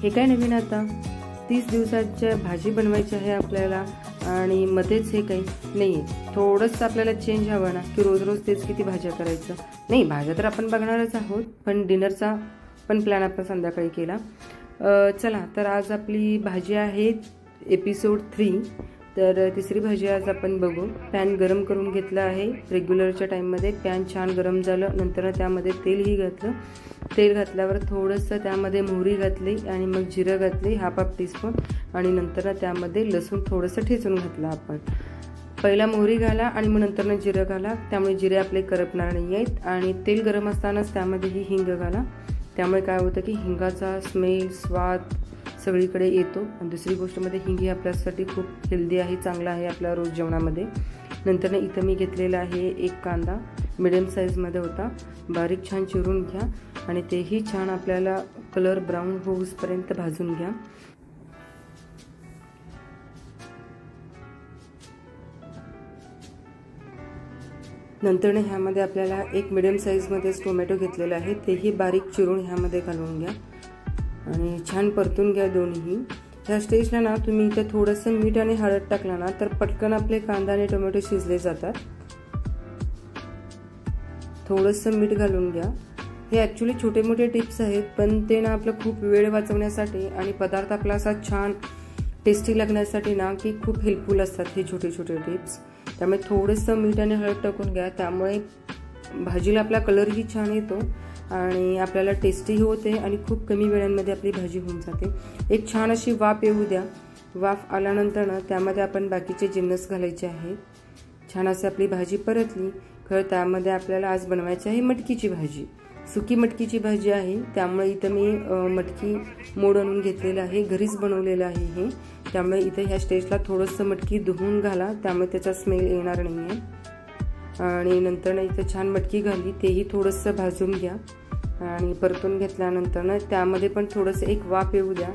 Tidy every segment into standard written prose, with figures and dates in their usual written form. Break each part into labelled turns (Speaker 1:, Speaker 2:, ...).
Speaker 1: हे काय नवीन आता 30 दिवसाच्या भाजी बनवायची आहे आपल्याला आणि मध्येच हे काही नाही आहे. थोडंसं आपल्याला चेंज हवं ना की रोज रोज तेच किती भाज्या करायचं. नाही, भाज्या तर आपण बघणारच आहोत, पण डिनरचा पण प्लॅन आपण संध्याकाळी केला. चला तर आज आपली भाजी आहे एपिसोड 3. तर तिसरी भाजी आज आपण बघू. पॅन गरम करून घेतला आहे. रेग्युलरच्या टाईममध्ये पॅन छान गरम झालं. नंतर त्यामध्ये तेलही घातलं. तेल घातल्यावर थोडंसं त्यामध्ये मोहरी घातली आणि मग जिरं घातली 1/2 टीस्पून आणि नंतर त्यामध्ये लसूण थोडंसं ठेचून घातलं. आपण पहिला मोहरी घाला आणि मग नंतर जिरं घाला, त्यामुळे जिरे आपले करपणार नाही आहेत. आणि तेल गरम असतानाच त्यामध्येही हिंग घाला, त्यामुळे काय होतं की हिंगाचा स्मेल स्वाद सगळीकडे येतो. आणि दुसरी गोष्टमध्ये हिंग ही आपल्यासाठी खूप हेल्दी आहे, चांगला आहे आपल्या रोज जेवणामध्ये. नंतर इथं मी घेतलेला आहे एक कांदा, मिडियम साईजमध्ये होता, बारीक छान चिरून घ्या आणि तेही छान आपल्याला कलर ब्राऊन होऊसपर्यंत भाजून घ्या. नंतर ह्यामध्ये आपल्याला एक मिडियम साईजमध्येच टोमॅटो घेतलेला आहे, तेही बारीक चिरून ह्यामध्ये घालून घ्या आणि छान परतून घ्या दोन्ही. ह्या स्टेजला ना तुम्ही इथं थोडंसं मीठ आणि हळद टाकला ना तर पटकन आपले कांदा आणि टोमॅटो शिजले जातात. थोडंसं मीठ घालून घ्या. हे ॲक्च्युली छोटे मोठे टिप्स आहेत, पण ते ना आपलं खूप वेळ वाचवण्यासाठी आणि पदार्थ आपला असा छान टेस्टी लागण्यासाठी ना की खूप हेल्पफुल असतात हे छोटे छोटे टिप्स. त्यामुळे थोडंसं मीठ आणि हळद टाकून घ्या, त्यामुळे भाजीला आपला कलरही छान येतो आणि आपल्याला टेस्टीही होते आणि खूप कमी वेळांमध्ये आपली भाजी होऊन जाते. एक छान अशी वाफ येऊ द्या. वाफ आल्यानंतर ना त्यामध्ये आपण बाकीचे जिन्नस घालायचे आहेत. छान अशी आपली भाजी परतली. खरं त्यामध्ये आपल्याला आज बनवायची आहे मटकीची भाजी. सुकी मटकीची भाजी आहे, त्यामुळे इथं मी मटकी मोड आणून घेतलेलं आहे, घरीच बनवलेलं आहे हे. त्यामुळे इथं ह्या स्टेजला थोडंसं मटकी धुवून घाला, त्यामुळे त्याचा स्मेल येणार नाही आहे. आणि नंतर ना इथं छान मटकी घाली, तेही थोडंसं भाजून घ्या आणि परतून घेतल्यानंतर ना त्यामध्ये पण थोडंसं एक वाफ येऊ द्या.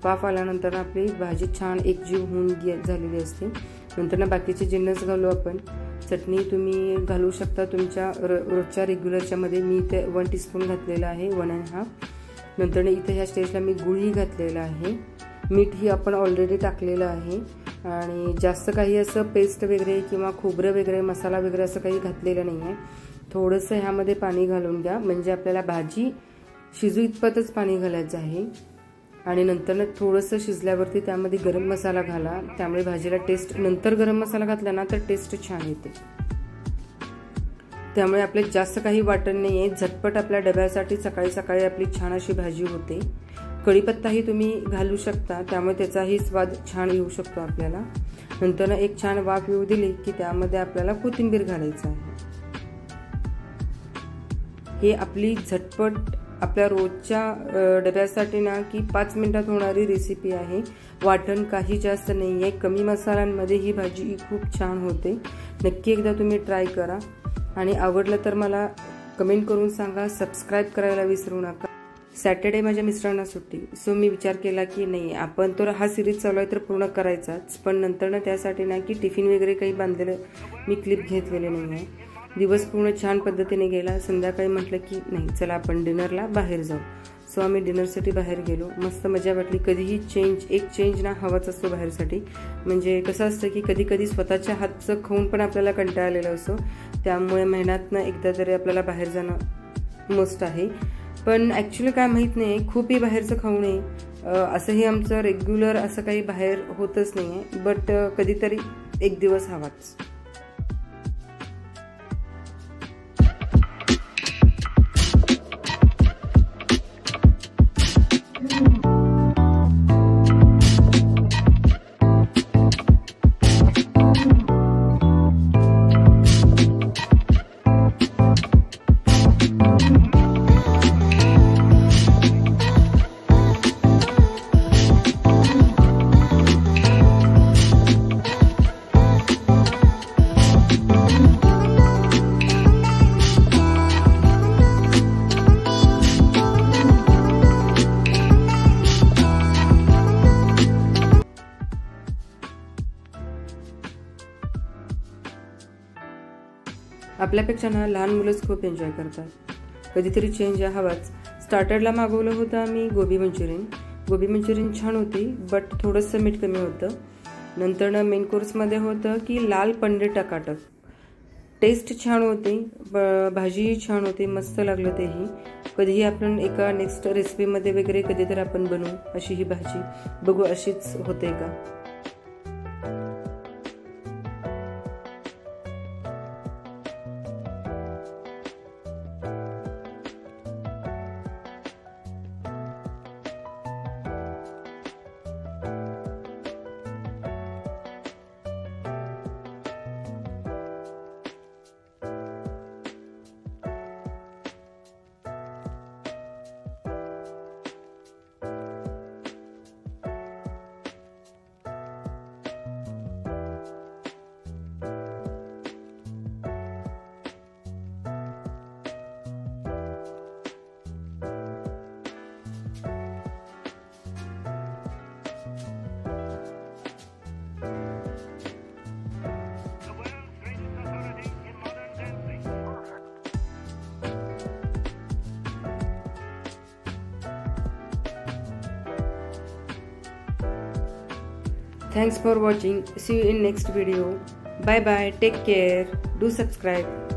Speaker 1: वाफ आल्यानंतर आपली भाजी छान एकजीव होऊन झालेली असते. नंतर ना बाकीचे जिन्नस घालू आपण. चटणी तुम्ही घालू शकता तुमच्या रोजच्या रेग्युलरच्या मध्ये. मी इथे 1 टीस्पून घातलेला आहे, 1.5. नंतर इथं ह्या स्टेजला मी गुळही घातलेला आहे. मीठही आपण ऑलरेडी टाकलेलं आहे आणि जास्त काही असं पेस्ट वगैरे किंवा खोबरं वगैरे मसाला वगैरे असं काही घातलेलं नाही आहे. थोडंसं ह्यामध्ये पाणी घालून घ्या, म्हणजे आपल्याला भाजी शिजू इतपतच पाणी घालायचं आहे. आणि नंतर थोडंसं शिजल्यावरती त्यामध्ये गरम मसाला घाला, त्यामुळे भाजीला टेस्ट, नंतर गरम मसाला घातला ना तर टेस्ट छान येते. त्यामुळे आपल्याला जास्त काही वाटण नाही आहे, झटपट आपल्या डब्यासाठी सकाळी सकाळी आपली छान अशी भाजी होते. कढीपत्ताही तुम्ही घालू शकता, त्यामुळे त्याचाही स्वाद छान येऊ शकतो आपल्याला. नंतर एक छान वाफ येऊ दिली की त्यामध्ये आपल्याला कोथिंबीर घालायचं आहे. हे आपली झटपट आपल्या रोजच्या डब्यासाठी ना की 5 मिनिटात होणारी रेसिपी आहे. वाटण काही जास्त नाही आहे, कमी मसाल्यांमध्ये ही भाजी खूप छान होते. नक्की एकदा तुम्ही ट्राय करा आणि आवडलं तर मला कमेंट करून सांगा. सबस्क्राईब करायला विसरू नका. सॅटर्डे माझ्या मिस्टरांना सुट्टी, सो मी विचार केला की नाही आपण तर हा सिरीज चालू आहे तर पूर्ण करायचाच, पण नंतर ना त्यासाठी ना की टिफिन वगैरे काही बांधलेलं मी क्लिप घेतलेले नाही आहे. दिवस पूर्ण छान पद्धतीने गेला. संध्याकाळी म्हटलं की नाही चला आपण डिनरला बाहेर जाऊ. सो आम्ही डिनरसाठी बाहेर गेलो. मस्त मजा वाटली. कधीही एक चेंज ना हवाच असतो बाहेरसाठी. म्हणजे कसं असतं की कधी कधी स्वतःच्या हातचं खाऊन पण आपल्याला कंटाळा आलेला असतो, त्यामुळे महिन्यातनं एकदा तरी आपल्याला बाहेर जाणं मस्ट आहे. पण ॲक्च्युली काय माहीत नाही, खूपही बाहेरचं खाऊ नये असंही आमचं रेग्युलर असं काही बाहेर होतच नाही आहे, बट कधीतरी एक दिवस हवाच. आपल्यापेक्षा ना लहान मुलंच खूप एन्जॉय करतात. कधीतरी चेंज हवाच. स्टार्टरला मागवलं होतं आम्ही गोबी मंचुरियन, गोबी मंचुरियन छान होती, बट थोडंसं मीठ कमी होतं. नंतर मेन कोर्समध्ये होतं की लाल पनीर टकाटक. टेस्ट छान होती, भाजीही छान होती, मस्त लागलं तेही. कधीही आपण एका नेक्स्ट रेसिपीमध्ये वगैरे कधीतरी आपण बनवू अशी ही भाजी. बघू अशीच होते का. Thanks for watching. See you in next video. Bye bye. Take care. Do subscribe.